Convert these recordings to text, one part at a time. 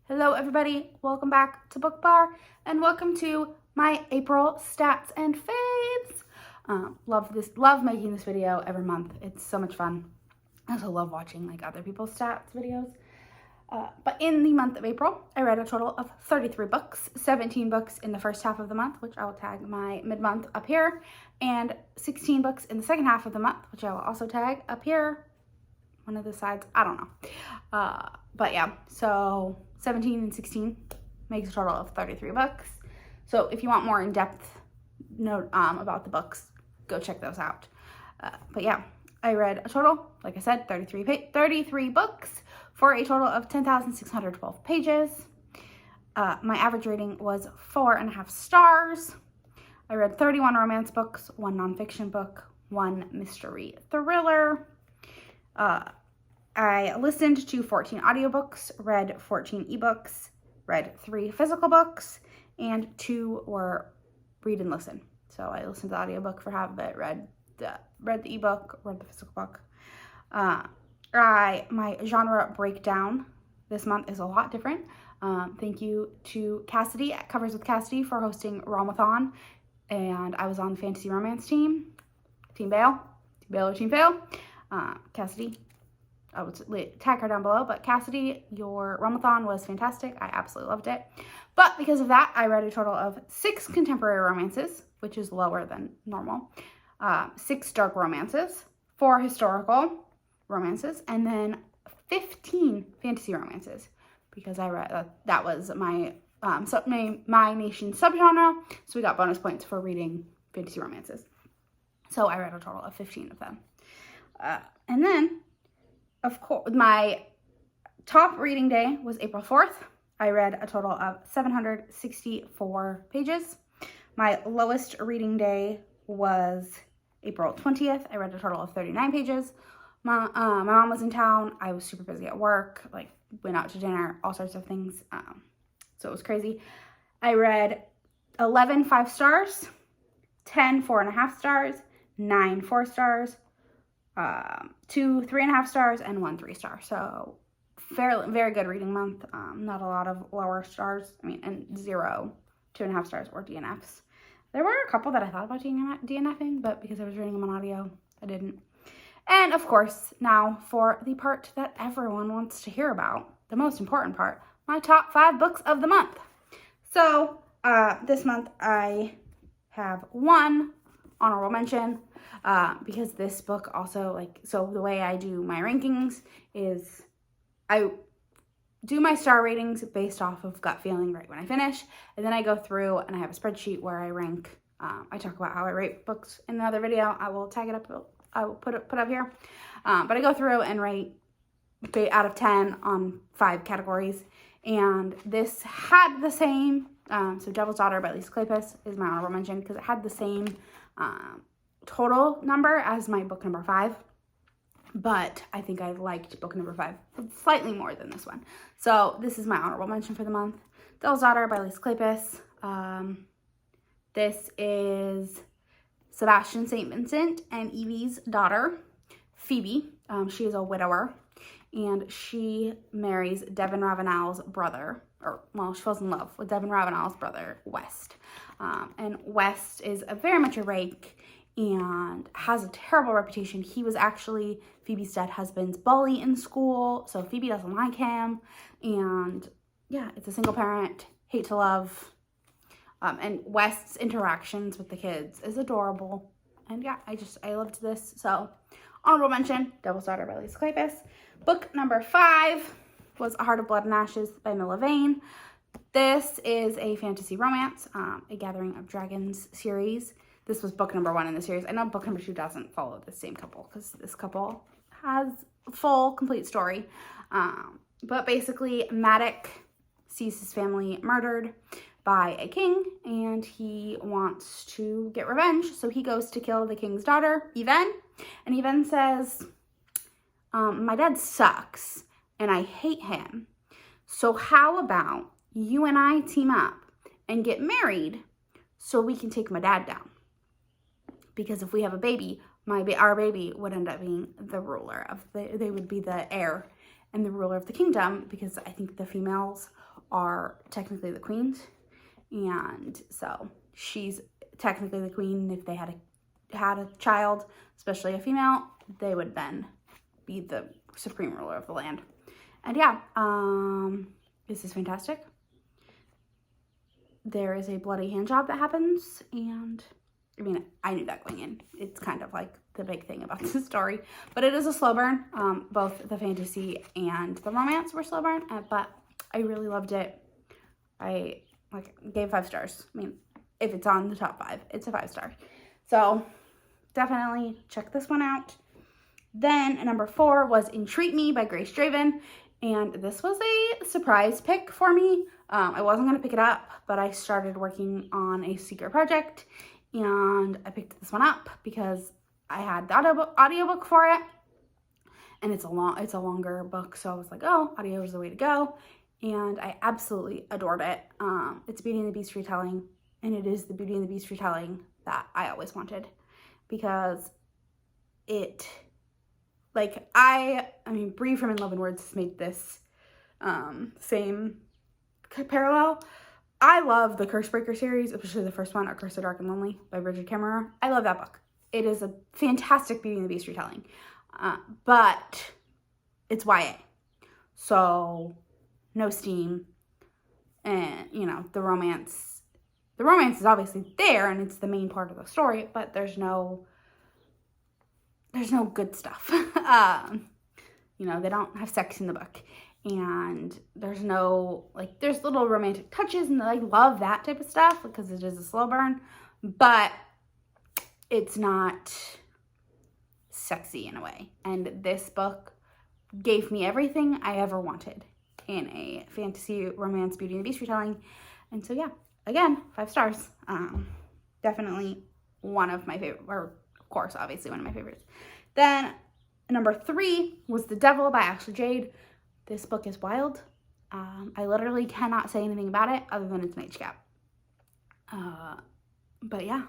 Hello everybody, welcome back to Book Bar and welcome to my April stats and faves. Love making this video every month. It's so much fun. I also love watching like other people's stats videos. But in the month of April, I read a total of 33 books, 17 books in the first half of the month, which I will tag my mid-month up here, and 16 books in the second half of the month, which I will also tag up here. One of the sides, I don't know. But yeah, so 17 and 16 makes a total of 33 books. So if you want more in-depth note about the books, go check those out. But yeah, I read a total, like I said, 33 books for a total of 10,612 pages. My average rating was 4.5 stars. I read 31 romance books, 1 nonfiction book, 1 mystery thriller. I listened to 14 audiobooks, read 14 ebooks, read 3 physical books, and 2 were read and listen. So I listened to the audiobook for half of it, read the ebook, read the physical book. My genre breakdown this month is a lot different. Thank you to Cassidy at Covers with Cassidy for hosting Ramathon, and I was on the fantasy romance team, Team Bale or Team Fail. Cassidy, I will tag her down below, but Cassidy, your Ramathon was fantastic. I absolutely loved it. But because of that, I read a total of 6 contemporary romances, which is lower than normal, 6 dark romances, 4 historical romances, and then 15 fantasy romances, because I read that was my nation subgenre, so we got bonus points for reading fantasy romances. So I read a total of 15 of them. And then, of course, my top reading day was April 4th. I read a total of 764 pages. My lowest reading day was April 20th. I read a total of 39 pages. My mom was in town. I was super busy at work, like went out to dinner, all sorts of things. So it was crazy. I read 11 5 stars, 10 4.5 stars, 9 4 stars, 2 3.5 stars, and 1 3 star. So very good reading month. Not a lot of lower stars. And 0 2.5 stars or DNFs. There were a couple that I thought about DNFing, but because I was reading them on audio, I didn't. And of course, now for the part that everyone wants to hear about, the most important part, my top 5 books of the month. So this month I have 1 honorable mention, because this book also, so the way I do my rankings is I do my star ratings based off of gut feeling right when I finish, and then I go through and I have a spreadsheet where I rank. I talk about how I rate books in another video. I will tag it up. I will put up here. But I go through and rate out of 10 on 5 categories, and this had the same. So Devil's Daughter by Kleypas is my honorable mention because it had the same total number as my book number 5, but I think I liked book number 5 slightly more than this one. So this is my honorable mention for the month. Devil's Daughter by Kleypas. This is Sebastian St. Vincent and Evie's daughter, Phoebe. She is a widower, and she marries Devin Ravenel's brother, she falls in love with Devin Ravenel's brother, West. And West is very much a rake and has a terrible reputation. He was actually Phoebe's dead husband's bully in school, so Phoebe doesn't like him. And yeah, it's a single parent, hate to love. And West's interactions with the kids is adorable. And yeah, I loved this. So honorable mention, Devil's Daughter by Kleypas. Book number 5 was A Heart of Blood and Ashes by Milla Vane. This is a fantasy romance, a Gathering of Dragons series. This was book number 1 in the series. I know book number 2 doesn't follow the same couple because this couple has a full, complete story. But basically, Maddox sees his family murdered by a king, and he wants to get revenge. So he goes to kill the king's daughter, Yvonne. And Yvonne says, my dad sucks, and I hate him. So how about you and I team up and get married so we can take my dad down? Because if we have a baby, our baby would end up being the ruler of they would be the heir and the ruler of the kingdom, because I think the females are technically the queens. And so she's technically the queen. If they had a child, especially a female, they would then be the supreme ruler of the land. And yeah, this is fantastic. There is a bloody hand job that happens, and I mean, I knew that going in. It's kind of like the big thing about this story, but it is a slow burn. Both the fantasy and the romance were slow burn, but I really loved it. I gave 5 stars. I mean, if it's on the top 5, it's a 5-star. So definitely check this one out. Then number 4 was Entreat Me by Grace Draven. And this was a surprise pick for me. I wasn't going to pick it up, but I started working on a secret project and I picked this one up because I had the audiobook for it. And it's a longer book. So I was like, oh, audio is the way to go. And I absolutely adored it. It's Beauty and the Beast retelling. And it is the Beauty and the Beast retelling that I always wanted. Because it... I mean, Bree from In Love and Words has made this same parallel. I love the Cursebreaker series, especially the first one, A Curse of Dark and Lonely by Bridget Kemmerer. I love that book. It is a fantastic Beauty and the Beast retelling. But it's YA. So, no steam. And, you know, the romance is obviously there and it's the main part of the story, but there's no good stuff. You know, they don't have sex in the book. And there's no, there's little romantic touches and I love that type of stuff because it is a slow burn. But it's not sexy in a way. And this book gave me everything I ever wanted in a fantasy, romance, Beauty and the Beast retelling. And so, yeah, again, 5 stars. Definitely one of my favorite, or of course, obviously one of my favorites. Then number 3 was The Devil by Ashley Jade. This book is wild. I literally cannot say anything about it other than it's an H cap. But yeah,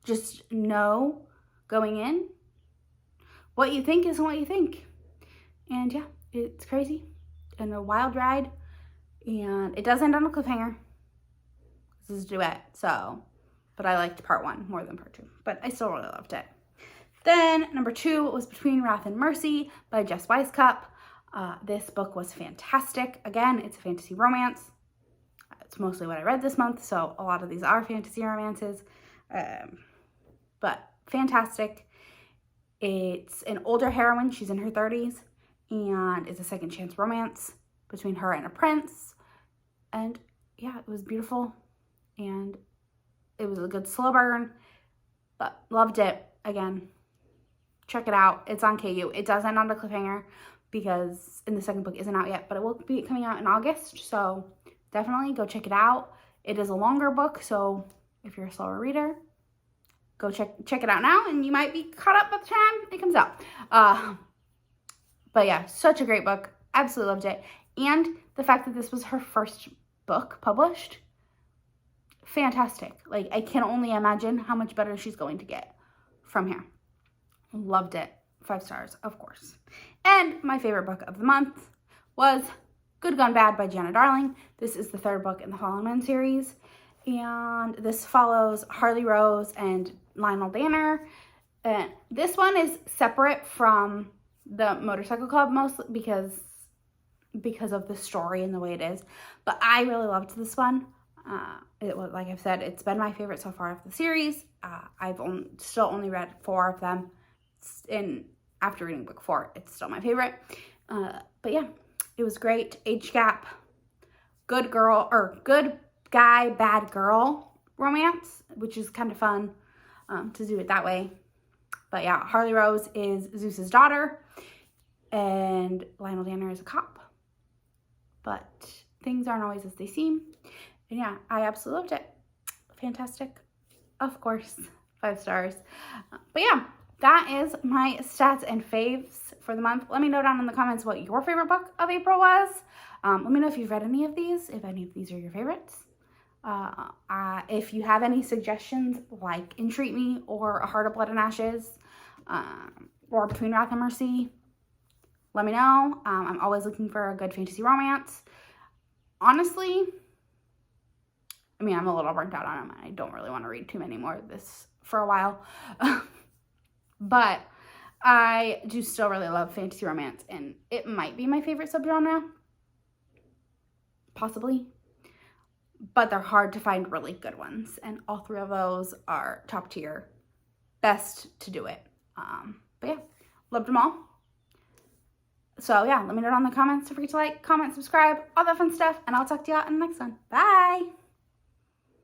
just know going in, what you think isn't what you think. And yeah, it's crazy and a wild ride. And it does end on a cliffhanger. This is a duet, so, but I liked part 1 more than part 2. But I still really loved it. Then number 2 was Between Wrath and Mercy by Jess Wisecup. This book was fantastic. Again, it's a fantasy romance. It's mostly what I read this month, so a lot of these are fantasy romances. But fantastic. It's an older heroine. She's in her 30s. And it's a second chance romance between her and a prince. And yeah, it was beautiful. And it was a good slow burn. But loved it. Again, check it out. It's on KU. It does end on a cliffhanger because the second book isn't out yet, but it will be coming out in August. So definitely go check it out. It is a longer book, so if you're a slower reader, go check it out now, and you might be caught up by the time it comes out. But yeah, such a great book. Absolutely loved it. And the fact that this was her first book published, fantastic. I can only imagine how much better she's going to get from here. Loved it. 5 stars, of course. And my favorite book of the month was Good Gone Bad by Giana Darling. This is the 3rd book in the Fallen Men series. And this follows Harley Rose and Lionel Danner. And this one is separate from the Motorcycle Club mostly because of the story and the way it is. But I really loved this one. It was, like I've said, it's been my favorite so far of the series. I've still only read 4 of them. After reading book 4, it's still my favorite. But yeah, it was great. Age gap, good guy, bad girl romance, which is kind of fun to do it that way. But yeah, Harley Rose is Zeus's daughter, and Lionel Danner is a cop. But things aren't always as they seem. And yeah, I absolutely loved it. Fantastic. Of course, 5 stars. But yeah, that is my stats and faves for the month. Let me know down in the comments what your favorite book of April was. Let me know if you've read any of these, if any of these are your favorites. If you have any suggestions like Entreat Me or A Heart of Blood and Ashes or Between Wrath and Mercy, let me know. I'm always looking for a good fantasy romance. honestly, I mean, I'm a little burnt out on them. I don't really want to read too many more of this for a while. But I do still really love fantasy romance, and it might be my favorite subgenre. Possibly. But they're hard to find really good ones, and all three of those are top tier. Best to do it. But yeah, loved them all. So yeah, let me know down in the comments. Don't forget to like, comment, subscribe, all that fun stuff, and I'll talk to y'all in the next one. Bye!